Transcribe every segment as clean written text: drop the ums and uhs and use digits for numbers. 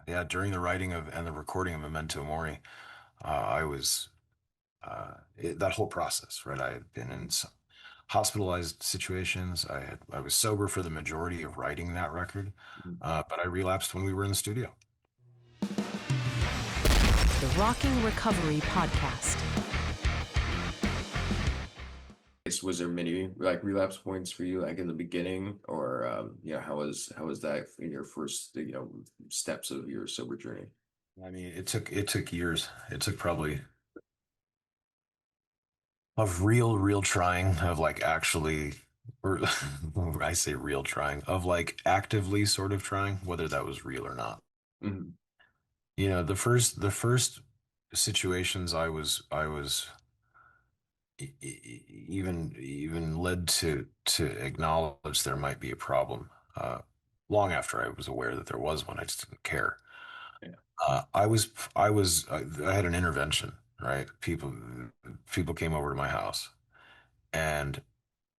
Yeah, during the writing of and the recording of Memento Mori, I was that whole process, right? I had been in Mhm. some hospitalized situations. I was sober for the majority of writing that record, Mhm. but I relapsed when we were in the studio. The Rocking Recovery Podcast. Was there many like relapse points for you, like in the beginning, or how was that in your first steps of your sober journey? I mean, it took years. It took probably of real trying of like actually, or I say real trying of like actively sort of trying, whether that was real or not. Hmm. The first situations I was even led to acknowledge there might be a problem. Long after I was aware that there was one, I just didn't care. Yeah. I had an intervention, right? People came over to my house, and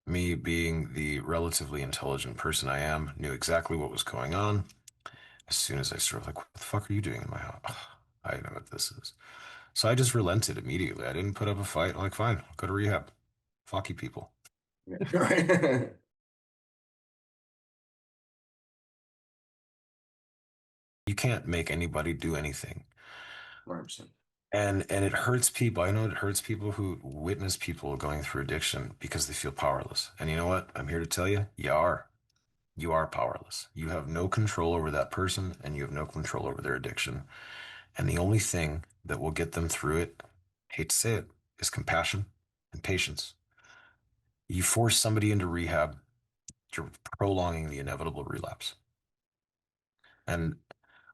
me being the relatively intelligent person I am, knew exactly what was going on. As soon as I sort of like, what the fuck are you doing in my house? I know what this is. So I just relented immediately. I didn't put up a fight. I'm like, fine, I'll go to rehab. Fuck you people. Yeah. Right. You can't make anybody do anything. 100%. And it hurts people. I know it hurts people who witness people going through addiction because they feel powerless. And you know what? I'm here to tell you, you are. You are powerless. You have no control over that person and you have no control over their addiction. And the only thing that will get them through it, hate to say it, is compassion and patience. You force somebody into rehab, you're prolonging the inevitable relapse. And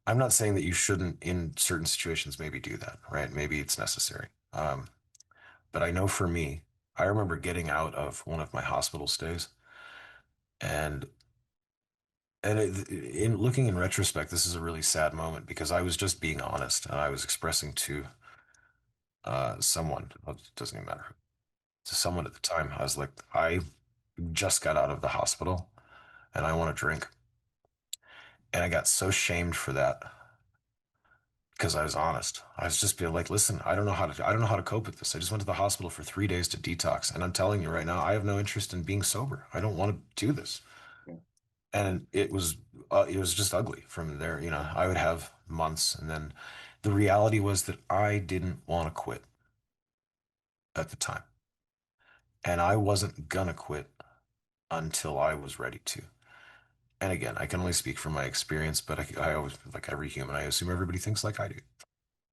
I'm not saying that you shouldn't, in certain situations, maybe do that, right? Maybe it's necessary. But I know for me, I remember getting out of one of my hospital stays, and in looking in retrospect, this is a really sad moment because I was just being honest and I was expressing to someone, well, it doesn't even matter who, to someone at the time, I was like, I just got out of the hospital and I want to drink. And I got so shamed for that because I was honest. I was just being like, listen, I don't know how to cope with this. I just went to the hospital for 3 days to detox. And I'm telling you right now, I have no interest in being sober. I don't want to do this. Yeah. And it was just ugly from there. I would have months. And then the reality was that I didn't want to quit at the time. And I wasn't gonna quit until I was ready to. And again, I can only speak from my experience, but I always, like every human, I assume everybody thinks like I do.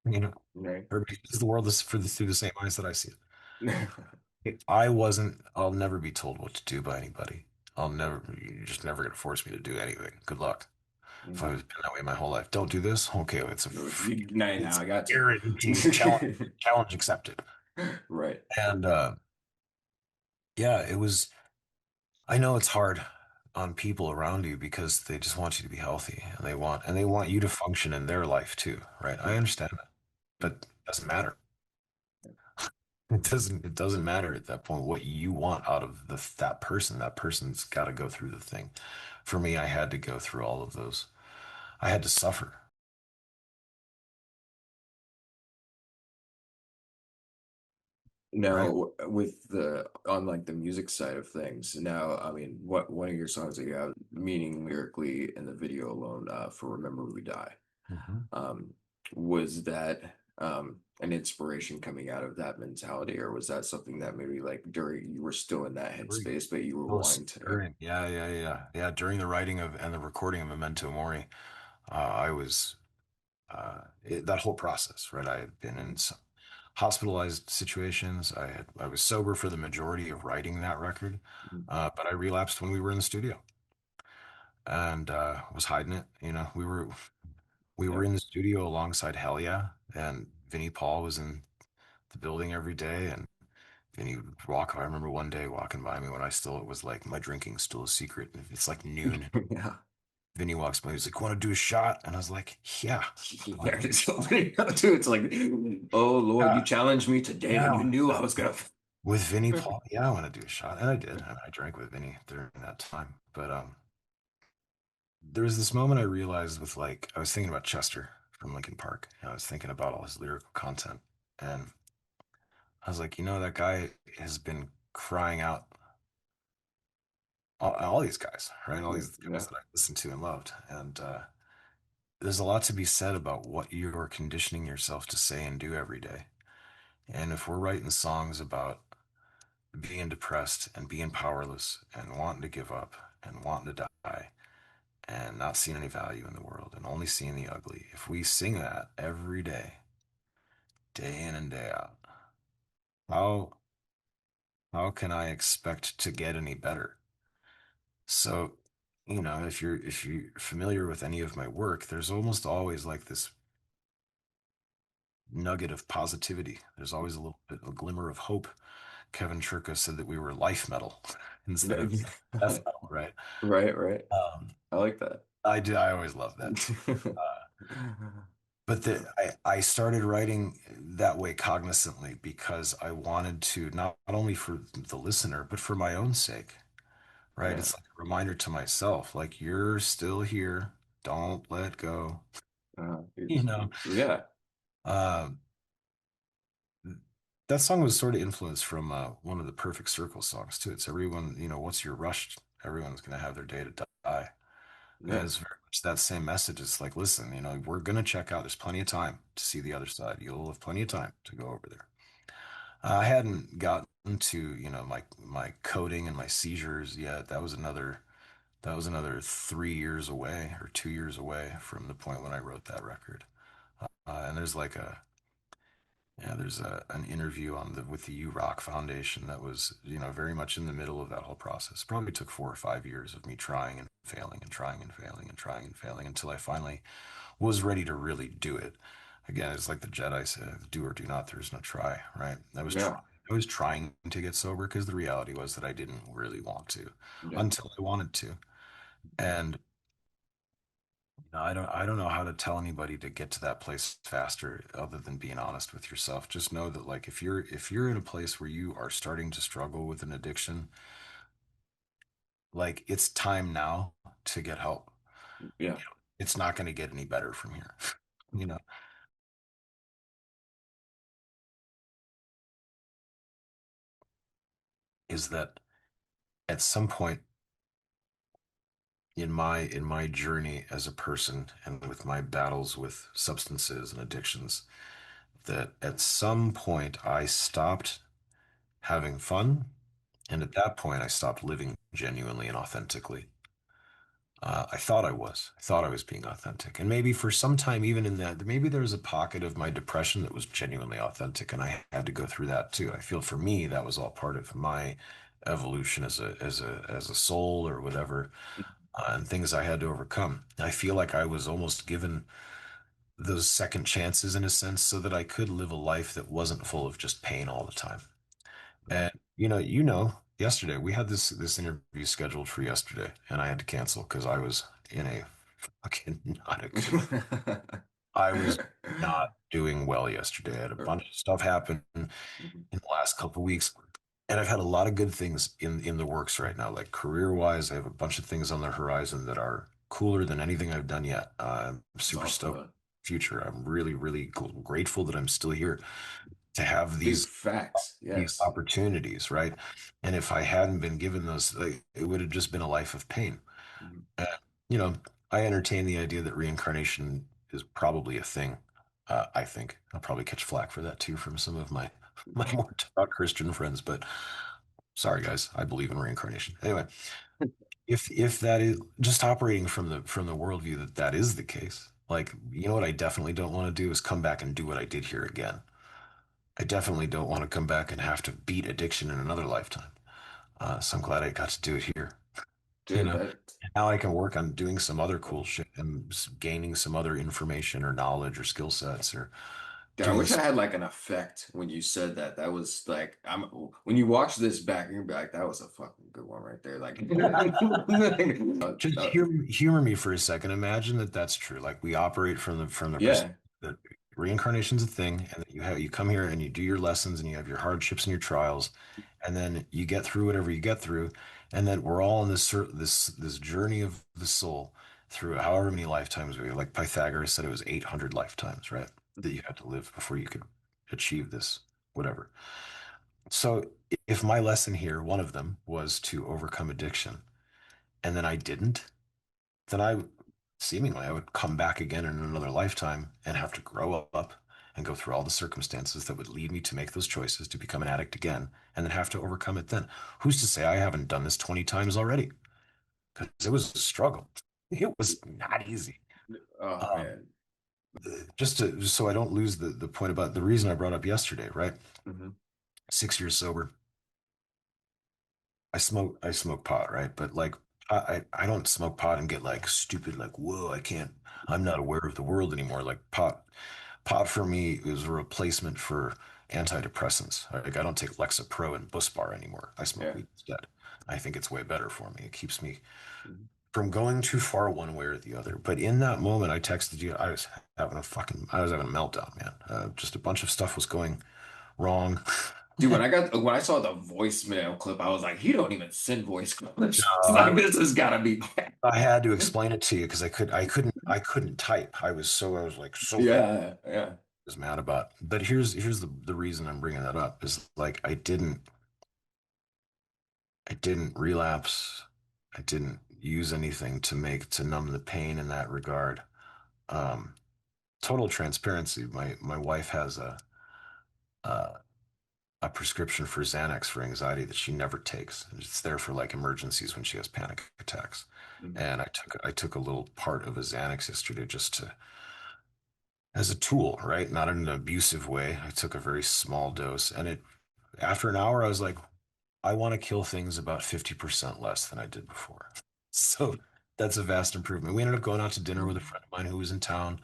You know, Right. everybody sees the world through the same eyes that I see it. I wasn't, I'll never be told what to do by anybody. You're just never going to force me to do anything. Good luck. If Mhm. I've been that way my whole life, don't do this. Okay, Now it's I got guaranteed to. challenge accepted. Right. And yeah, it was, I know it's hard on people around you because they just want you to be healthy and they want you to function in their life too, right? I Yeah. understand that, but it doesn't matter. It doesn't matter at that point what you want out of that person. That person's got to go through the thing. For me, I had to go through all of those. I had to suffer, right? Now, with the on like the music side of things, now I mean, what one of your songs that you have meaning lyrically in the video alone for "Remember We Die," Mhm. um, was that an inspiration coming out of that mentality, or was that something that maybe like during you were still in that During, headspace, but you were oh, wanting to? during, yeah. During the writing of and the recording of Memento Mori, I was that whole process, right? I had been in Mhm. some hospitalized situations. I was sober for the majority of writing that record, Mhm. but I relapsed when we were in the studio and was hiding it. We were Yeah. in the studio alongside Hell Yeah, and Vinnie Paul was in the building every day, and Vinny would walk. I remember one day walking by me when it was like my drinking's still a secret. It's like noon. Yeah. Vinny walks by. He's like, "Want to do a shot?" And I was like, "Yeah, Yeah, it's it's like, oh Lord, you yeah, challenged me today and you yeah." knew I was gonna. With Vinny Paul, yeah, I want to do a shot, and I did. And I drank with Vinny during that time. But there was this moment I realized with like I was thinking about Chester from Lincoln Park. And I was thinking about all his lyrical content, and I was like, that guy has been crying out. All these guys, right? All Yeah, these yeah, guys that I listened to and loved, and there's a lot to be said about what you're conditioning yourself to say and do every day. And if we're writing songs about being depressed and being powerless and wanting to give up and wanting to die and not seeing any value in the world and only seeing the ugly, if we sing that every day, day in and day out, how how can I expect to get any better? So, if you're familiar with any of my work, there's almost always like this nugget of positivity. There's always a little bit, a glimmer of hope. Kevin Churko said that we were life metal instead of death metal, right? right, right. Um, I like that. I do. I always love that too. Uh, but I started writing that way cognizantly because I wanted to not only for the listener, but for my own sake, right? Yeah. It's like a reminder to myself, like you're still here. Don't let go. You know, Yeah. um, that song was sort of influenced from one of the Perfect Circle songs too. It's everyone, what's your rush? Everyone's going to have their day to die. And Yeah. it's very much that same message. It's like, listen, we're going to check out. There's plenty of time to see the other side. You'll have plenty of time to go over there. I hadn't gotten to, my coding and my seizures yet. That was another 3 years away or 2 years away from the point when I wrote that record. And there's an interview with the U Rock Foundation that was, very much in the middle of that whole process. Probably took 4 or 5 years of me trying and failing and trying and failing and trying and failing until I finally was ready to really do it. Again, it's like the Jedi said, do or do not, there's no try, right? Yeah. I was trying to get sober because the reality was that I didn't really want to Yeah. until I wanted to. And I don't know how to tell anybody to get to that place faster other than being honest with yourself. Just know that like if you're in a place where you are starting to struggle with an addiction, like it's time now to get help. Yeah. It's not going to get any better from here. You know, is that at some point in my journey as a person and with my battles with substances and addictions, that at some point I stopped having fun. And at that point, I stopped living genuinely and authentically. I thought I was. I thought I was being authentic. And maybe for some time, even in that, maybe there was a pocket of my depression that was genuinely authentic. And I had to go through that too. I feel for me, that was all part of my evolution as a soul or whatever, and things I had to overcome. I feel like I was almost given those second chances in a sense so that I could live a life that wasn't full of just pain all the time. And yesterday we had this interview scheduled for yesterday, and I had to cancel because I was in a fucking not a good. I was not doing well yesterday. I had a bunch of stuff happen in the last couple of weeks, and I've had a lot of good things in the works right now. Like career wise, I have a bunch of things on the horizon that are cooler than anything I've done yet. I'm It's super awesome, stoked. man. Future. I'm really, really grateful that I'm still here to have Big these facts. Yes. opportunities, right? And if I hadn't been given those, like, it would have just been a life of pain. Mhm. And, you know, I entertain the idea that reincarnation is probably a thing. I think I'll probably catch flack for that too from some of my my more devout Christian friends, but sorry guys, I believe in reincarnation. Anyway, if that is just operating from the worldview that that is the case, like what I definitely don't want to do is come back and do what I did here again. I definitely don't want to come back and have to beat addiction in another lifetime. So I'm glad I got to do it here. You Dude, know, that now I can work on doing some other cool shit and gaining some other information or knowledge or skill sets or Dude, I doing wish I some. had like an effect when you said that. That was like I'm when you watch this back, you're gonna be like, that was a fucking good one right there. Like Just humor me for a second. Imagine that that's true. Like we operate from the perspective yeah. that reincarnation's a thing, and that you come here and you do your lessons and you have your hardships and your trials, and then you get through whatever you get through, and then we're all on this journey of the soul, through however many lifetimes we like Pythagoras said it was 800 lifetimes, right? That you had to live before you could achieve this, whatever. So if my lesson here, one of them was to overcome addiction, and then I didn't, then I seemingly I would come back again in another lifetime and have to grow up and go through all the circumstances that would lead me to make those choices to become an addict again and then have to overcome it then. Who's to say I haven't done this 20 times already? Because it was a struggle. It was not easy. Oh Um, man. just so I don't lose the point about the reason I brought up yesterday, right? Hmm. 6 years sober. I smoke pot, right? But like I don't smoke pot and get like stupid, like, whoa, I can't, I'm not aware of the world anymore. Like pot for me is a replacement for antidepressants. Like I don't take Lexapro and Buspar anymore. I smoke Yeah. weed instead. I think it's way better for me. It keeps me Mhm. from going too far one way or the other. But in that moment, I texted you. I was having a meltdown, man. Just a bunch of stuff was going wrong. Dude, when I saw the voicemail clip, I was like, he don't even send voice clips. It's Uh, like this has gotta be bad. I had to explain it to you because I couldn't type. I was like so mad. Yeah, yeah. I was mad about. But here's the reason I'm bringing that up is like I didn't relapse. I didn't use anything to numb the pain in that regard. Um, Total transparency. My wife has a a prescription for Xanax for anxiety that she never takes. It's there for like emergencies when she has panic attacks. Mhm. And I took a little part of a Xanax yesterday just to as a tool, right? Not in an abusive way. I took a very small dose, and it after an hour, I was like, I want to kill things about 50% less than I did before. So that's a vast improvement. We ended up going out to dinner with a friend of mine who was in town,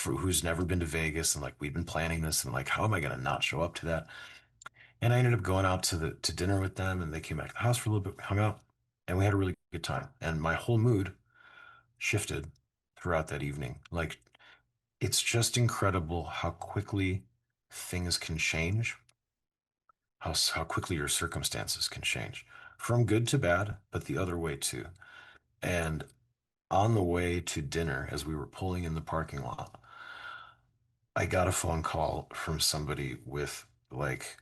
who's never been to Vegas, and like we'd been planning this, and like, how am I going to not show up to that? And I ended up going out to dinner with them, and they came back to the house for a little bit, hung out, and we had a really good time. And my whole mood shifted throughout that evening. Like it's just incredible how quickly things can change, how quickly your circumstances can change from good to bad, but the other way too. And on the way to dinner, as we were pulling in the parking lot, I got a phone call from somebody with like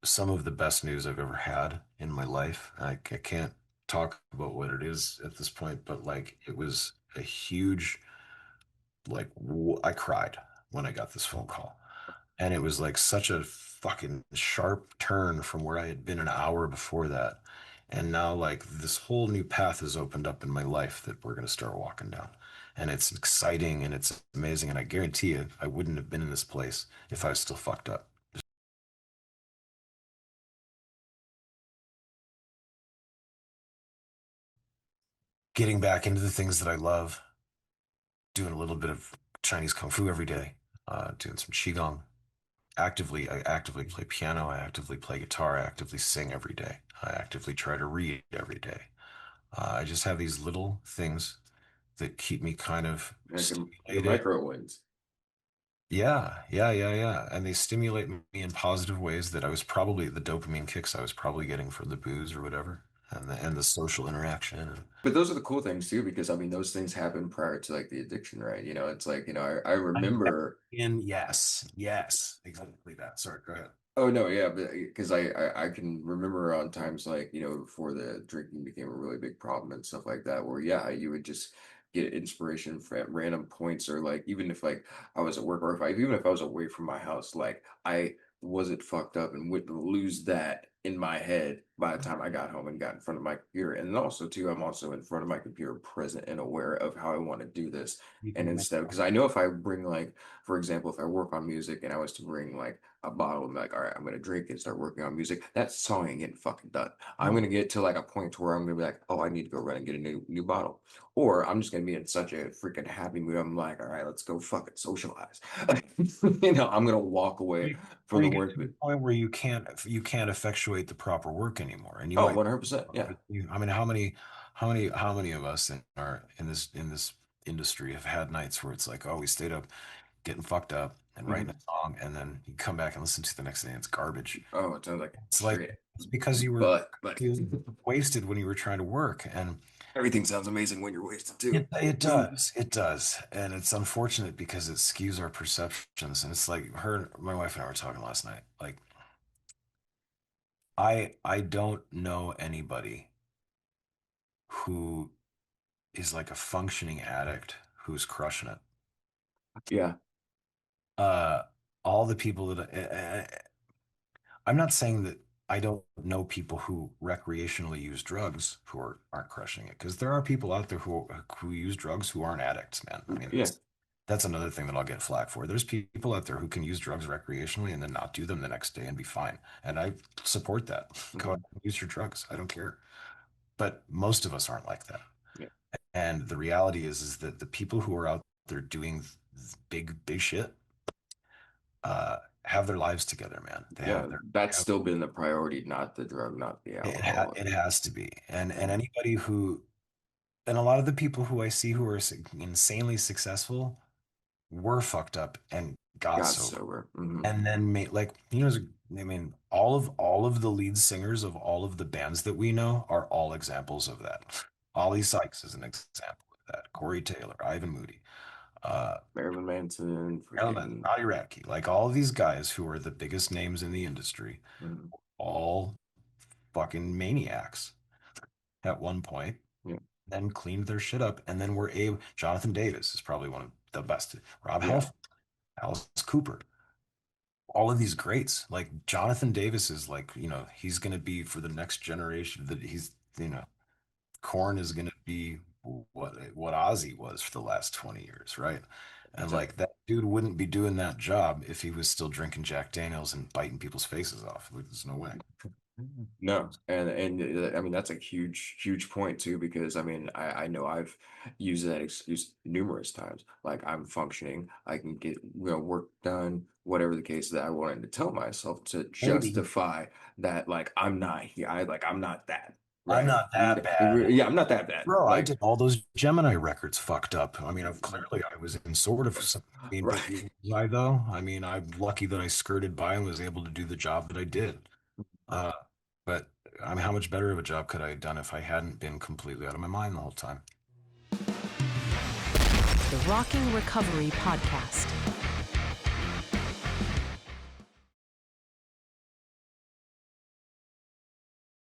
some of the best news I've ever had in my life. I can't talk about what it is at this point, but like it was a huge, I cried when I got this phone call. And it was like such a fucking sharp turn from where I had been an hour before that. And now, like, this whole new path has opened up in my life that we're going to start walking down. And it's exciting and it's amazing. And I guarantee you, I wouldn't have been in this place if I was still fucked up. Getting back into the things that I love, doing a little bit of Chinese Kung Fu every day, doing some Qigong. I actively play piano. I actively play guitar. I actively sing every day. I actively try to read every day. I just have these little things that keep me kind of Like the stimulated. micro wins. Yeah, yeah, yeah, yeah. And they stimulate me in positive ways that I was probably the dopamine kicks I was probably getting from the booze or whatever, and the social interaction. And But those are the cool things too, because I mean those things happen prior to like the addiction, right? It's like, I remember. yes, yes, exactly that. Sorry, go ahead. Oh no, yeah, but because I can remember on times like, before the drinking became a really big problem and stuff like that, where yeah, you would just get inspiration from at random points, or like even if like I was at work, or even if I was away from my house, like I wasn't fucked up and wouldn't lose that in my head by the time I got home and got in front of my computer. And then also too, I'm also in front of my computer, present and aware of how I want to do this. You And can make instead, because I know if I bring like, for example, if I work on music and I was to bring like a bottle and be like, all right, I'm gonna drink and start working on music. That song ain't getting fucking done. I'm no. gonna get to like a point to where I'm gonna be like, oh, I need to go run and get a new bottle. Or I'm just gonna be in such a freaking happy mood. I'm like, all right, let's go fucking socialize. I'm gonna walk away Or from the you get work. to the point where you can't effectuate the proper work anymore, and you Oh, might. 100%. Yeah. I mean, how many of us in this industry have had nights where it's like, oh, we stayed up getting fucked up and writing a Mhm. song, and then you come back and listen to the next day, and it's garbage. Oh, it sounds like It's like straight it's because you were but like you wasted when you were trying to work, and Everything sounds amazing when you're wasted too. It does, and it's unfortunate because it skews our perceptions. And it's like my wife and I were talking last night. Like, I don't know anybody who is like a functioning addict who's crushing it. Yeah, Uh, all the people that I'm not saying that I don't know people who recreationally use drugs who aren't crushing it, because there are people out there who use drugs who aren't addicts, man. I mean, yeah, that's another thing that I'll get flack for. There's people out there who can use drugs recreationally and then not do them the next day and be fine. And I support that. Go hmm out and use your drugs. I don't care. But most of us aren't like that. yeah, And the reality is that the people who are out there doing big shit have their lives together, man. yeah. They That's have still been the priority, not the drug, not the alcohol. it has to be. And Mhm. anybody who and a lot of the people who I see who are insanely successful were fucked up and got Got sober. sober. And then made like I mean, all of the lead singers of all of the bands that we know are all examples of that. Ollie Sykes is an example of that. Corey Taylor, Ivan Moody, uh, Marilyn Manson, Element, freaking. Naughty Radke, like all of these guys who are the biggest names in the industry, Mhm. all fucking maniacs at one point, Yeah, then cleaned their shit up, and then were able. Jonathan Davis is probably one of the best. Rob yeah, Halford, Alice Cooper, all of these greats. Like Jonathan Davis is like, he's going to be for the next generation that Korn is going to be what Ozzy was for the last 20 years, right? And like exactly. that dude wouldn't be doing that job if he was still drinking Jack Daniels and biting people's faces off. There's no way. No, and I mean that's a huge point too because I mean I know I've used that excuse numerous times. Like I'm functioning, I can get work done, whatever the case that I wanted to tell myself to Maybe justify that like I'm not here. I'm not that I'm right. not that Yeah, bad. yeah, I'm not that bad. Bro, I Like did all those Gemini records fucked up. I mean, clearly I was in sort of some, I mean, but right. was I though? I mean, I'm lucky that I skirted by and was able to do the job that I did. Uh, but I mean, how much better of a job could I have done if I hadn't been completely out of my mind the whole time? The Rocking Recovery Podcast.